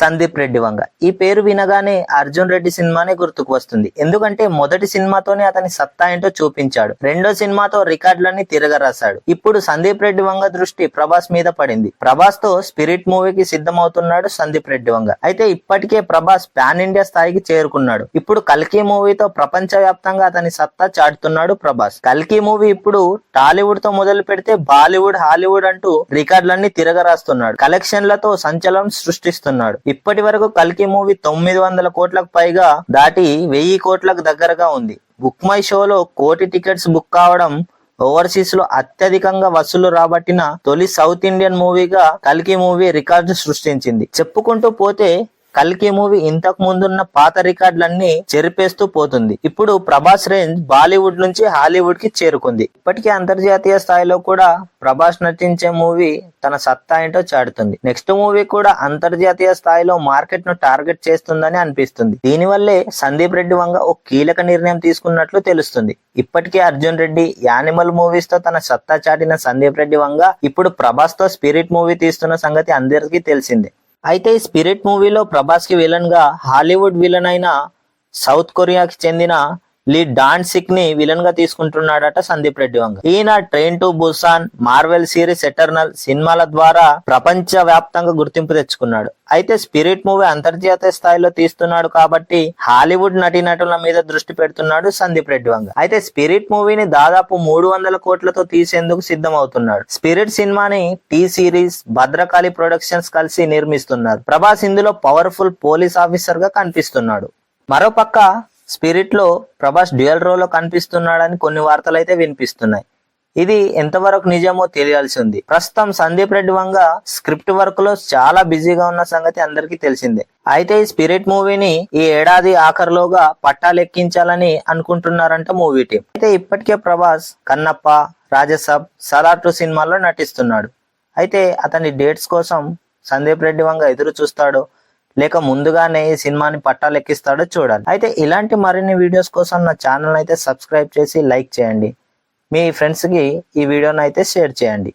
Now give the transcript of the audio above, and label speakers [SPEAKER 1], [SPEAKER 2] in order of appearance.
[SPEAKER 1] సందీప్ రెడ్డి వంగ. ఈ పేరు వినగానే అర్జున్ రెడ్డి సినిమానే గుర్తుకు వస్తుంది. ఎందుకంటే మొదటి సినిమాతోనే అతని సత్తా ఏంటో చూపించాడు. రెండో సినిమాతో రికార్డులన్నీ తిరగరాశాడు. ఇప్పుడు సందీప్ రెడ్డి వంగ దృష్టి ప్రభాస్ మీద పడింది. ప్రభాస్ తో స్పిరిట్ మూవీకి సిద్ధమవుతున్నాడు సందీప్ రెడ్డి వంగ. అయితే ఇప్పటికే ప్రభాస్ పాన్ ఇండియా స్థాయికి చేరుకున్నాడు. ఇప్పుడు కల్కి మూవీతో ప్రపంచ వ్యాప్తంగా అతని సత్తా చాటుతున్నాడు ప్రభాస్. కల్కి మూవీ ఇప్పుడు టాలీవుడ్ తో మొదలు పెడితే బాలీవుడ్, హాలీవుడ్ అంటూ రికార్డులన్నీ తిరగరాస్తున్నాడు. కలెక్షన్లతో సంచలనం సృష్టిస్తున్నాడు. ఇప్పటి వరకు కల్కి మూవీ 900 కోట్లకు పైగా దాటి 1000 కోట్లకు దగ్గరగా ఉంది. బుక్ మై షోలో 1 కోటి టికెట్స్ బుక్ కావడం ఓవర్సీస్ లో అత్యధికంగా వసూలు రాబట్టిన తొలి సౌత్ ఇండియన్ మూవీగా కల్కి మూవీ రికార్డు సృష్టించింది. చెప్పుకుంటూ పోతే కల్కి మూవీ ఇంతకు ముందున్న పాత రికార్డులన్నీ చెరిపేస్తూ పోతుంది. ఇప్పుడు ప్రభాస్ రేంజ్ బాలీవుడ్ నుంచి హాలీవుడ్ కి చేరుకుంది. ఇప్పటికే అంతర్జాతీయ స్థాయిలో కూడా ప్రభాస్ నటించే మూవీ తన సత్తా ఏంటో చాటుతుంది. నెక్స్ట్ మూవీ కూడా అంతర్జాతీయ స్థాయిలో మార్కెట్ ను టార్గెట్ చేస్తుందని అనిపిస్తుంది. దీనివల్లే సందీప్ రెడ్డి వంగ ఒక కీలక నిర్ణయం తీసుకున్నట్లు తెలుస్తుంది. ఇప్పటికే అర్జున్ రెడ్డి, యానిమల్ మూవీస్ తో తన సత్తా చాటిన సందీప్ రెడ్డి వంగ ఇప్పుడు ప్రభాస్ తో స్పిరిట్ మూవీ తీస్తున్న సంగతి అందరికీ తెలిసిందే. అయితే ఈ స్పిరిట్ మూవీలో ప్రభాస్ కి విలన్ గా హాలీవుడ్ విలన్ అయిన సౌత్ కొరియాకి చెందిన లీ డాన్ సిక్ ని విలన్ గా తీసుకుంటున్నాడట సందీప్ రెడ్డి వంగ. ఈయన train to Busan, Marvel series eternal సినిమాల ద్వారా ప్రపంచ వ్యాప్తంగా గుర్తింపు తెచ్చుకున్నాడు. అయితే స్పిరిట్ మూవీ అంతర్జాతీయ స్థాయిలో తీస్తున్నాడు కాబట్టి హాలీవుడ్ నటీనటుల మీద దృష్టి పెడుతున్నాడు సందీప్ రెడ్డి వంగ. అయితే స్పిరిట్ మూవీని దాదాపు 300 కోట్లతో తీసేందుకు సిద్ధమవుతున్నాడు. స్పిరిట్ సినిమాని టీ సిరీస్, భద్రకాళి ప్రొడక్షన్స్ కలిసి నిర్మిస్తున్నారు. ప్రభాస్ ఇందులో పవర్ఫుల్ పోలీస్ ఆఫీసర్ గా కనిపిస్తున్నాడు. మరోపక్క స్పిరిట్ లో ప్రభాస్ డ్యూయల్ రోల్ లో కనిపిస్తున్నాడని కొన్ని వార్తలు అయితే వినిపిస్తున్నాయి. ఇది ఎంతవరకు నిజమో తెలియాల్సి ఉంది. ప్రస్తుతం సందీప్ రెడ్డి వంగ స్క్రిప్ట్ వర్క్ లో చాలా బిజీగా ఉన్న సంగతి అందరికీ తెలిసిందే. అయితే ఈ స్పిరిట్ మూవీని ఈ ఏడాది ఆఖరిలోగా పట్టాలెక్కించాలని అనుకుంటున్నారంట మూవీ టీం. అయితే ఇప్పటికే ప్రభాస్ కన్నప్ప, రాజసబ్, సలార్ 2 సినిమాల్లో నటిస్తున్నాడు. అయితే అతని డేట్స్ కోసం సందీప్ రెడ్డి వంగ ఎదురు చూస్తాడో లేక ముందుగానే ఈ సినిమాని పట్టాలెక్కిస్తాడో చూడాలి. అయితే ఇలాంటి మరిన్ని వీడియోస్ కోసం నా ఛానల్ అయితే సబ్స్క్రైబ్ చేసి లైక్ చేయండి. మీ ఫ్రెండ్స్ కి ఈ వీడియోని అయితే షేర్ చేయండి.